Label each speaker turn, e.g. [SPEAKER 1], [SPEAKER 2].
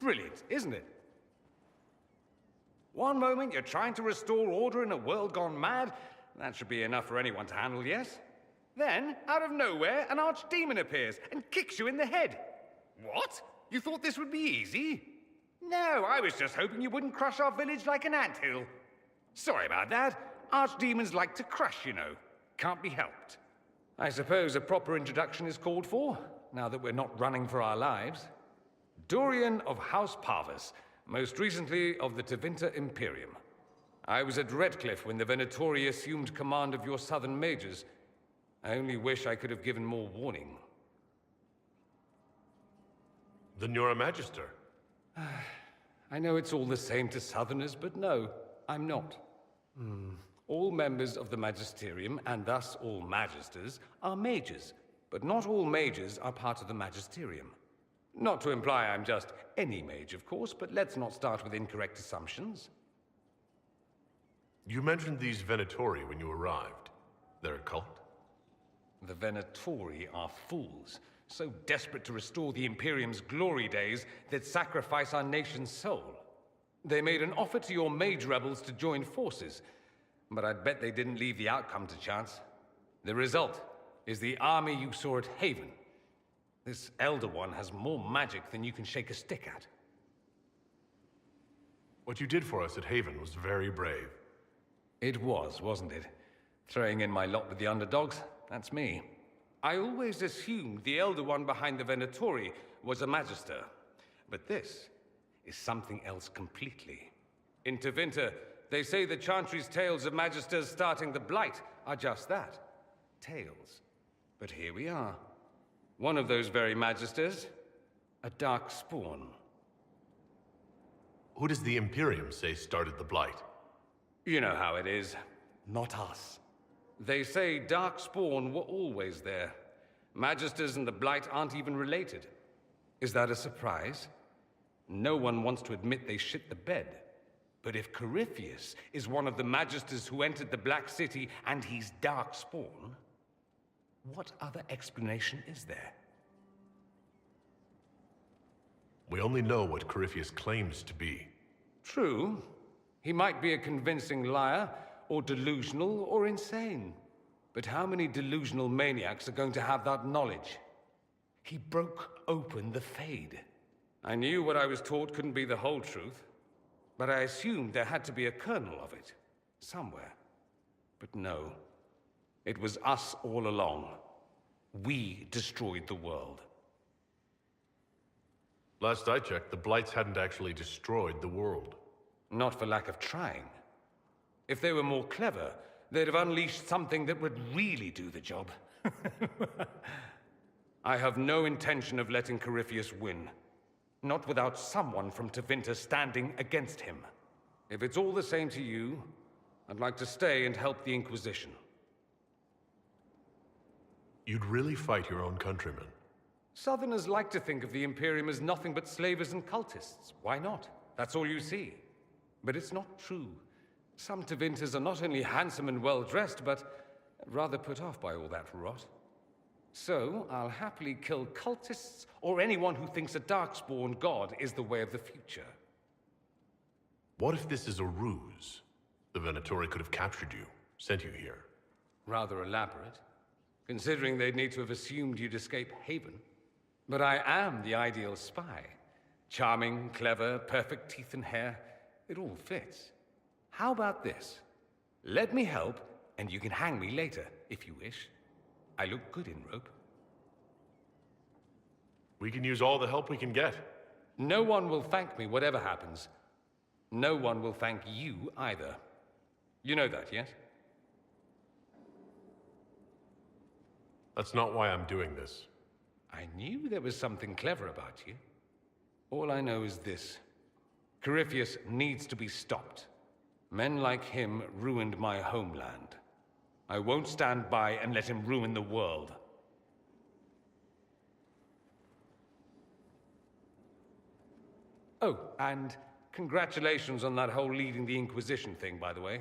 [SPEAKER 1] Brilliant, isn't it? One moment you're trying to restore order in a world gone mad. That should be enough for anyone to handle, yes? Then, out of nowhere, an archdemon appears and kicks you in the head. What? You thought this would be easy? No, I was just hoping you wouldn't crush our village like an anthill. Sorry about that. Archdemons like to crush, you know. Can't be helped. I suppose a proper introduction is called for, now that we're not running for our lives. Dorian of House Parvus, most recently of the Tevinter Imperium. I was at Redcliffe when the Venatori assumed command of your southern mages. I only wish I could have given more warning.
[SPEAKER 2] Then you're a magister.
[SPEAKER 1] I know it's all the same to southerners, but no, I'm not. All members of the Magisterium, and thus all magisters, are mages. But not all mages are part of the Magisterium. Not to imply I'm just any mage, of course, but let's not start with incorrect assumptions.
[SPEAKER 2] You mentioned these Venatori when you arrived. They're a cult?
[SPEAKER 1] The Venatori are fools, so desperate to restore the Imperium's glory days that sacrifice our nation's soul. They made an offer to your mage rebels to join forces, but I'd bet they didn't leave the outcome to chance. The result is the army you saw at Haven. This Elder One has more magic than you can shake a stick at.
[SPEAKER 2] What you did for us at Haven was very brave.
[SPEAKER 1] It was, wasn't it? Throwing in my lot with the underdogs, that's me. I always assumed the Elder One behind the Venatori was a Magister. But this is something else completely. In Tevinter, they say the Chantry's tales of Magisters starting the Blight are just that. Tales. But here we are. One of those very Magisters, a dark spawn.
[SPEAKER 2] Who does the Imperium say started the Blight?
[SPEAKER 1] You know how it is. Not us. They say Darkspawn were always there. Magisters and the Blight aren't even related. Is that a surprise? No one wants to admit they shit the bed. But if Corypheus is one of the Magisters who entered the Black City and he's Darkspawn, what other explanation is there?
[SPEAKER 2] We only know what Corypheus claims to be.
[SPEAKER 1] True. He might be a convincing liar, or delusional, or insane. But how many delusional maniacs are going to have that knowledge? He broke open the Fade. I knew what I was taught couldn't be the whole truth, but I assumed there had to be a kernel of it, somewhere. But no. It was us all along. We destroyed the world.
[SPEAKER 2] Last I checked, the Blights hadn't actually destroyed the world.
[SPEAKER 1] Not for lack of trying. If they were more clever, they'd have unleashed something that would really do the job. I have no intention of letting Corypheus win. Not without someone from Tevinter standing against him. If it's all the same to you, I'd like to stay and help the Inquisition.
[SPEAKER 2] You'd really fight your own countrymen?
[SPEAKER 1] Southerners like to think of the Imperium as nothing but slavers and cultists. Why not? That's all you see. But it's not true. Some Tevinters are not only handsome and well-dressed, but rather put off by all that rot. So, I'll happily kill cultists or anyone who thinks a Darkspawn god is the way of the future.
[SPEAKER 2] What if this is a ruse? The Venatori could have captured you, sent you here.
[SPEAKER 1] Rather elaborate, considering they'd need to have assumed you'd escape Haven. But I am the ideal spy. Charming, clever, perfect teeth and hair. It all fits. How about this? Let me help, and you can hang me later, if you wish. I look good in rope.
[SPEAKER 2] We can use all the help we can get.
[SPEAKER 1] No one will thank me, whatever happens. No one will thank you, either. You know that, yes?
[SPEAKER 2] That's not why I'm doing this.
[SPEAKER 1] I knew there was something clever about you. All I know is this. Corypheus needs to be stopped. Men like him ruined my homeland. I won't stand by and let him ruin the world. Oh, and congratulations on that whole leading the Inquisition thing, by the way.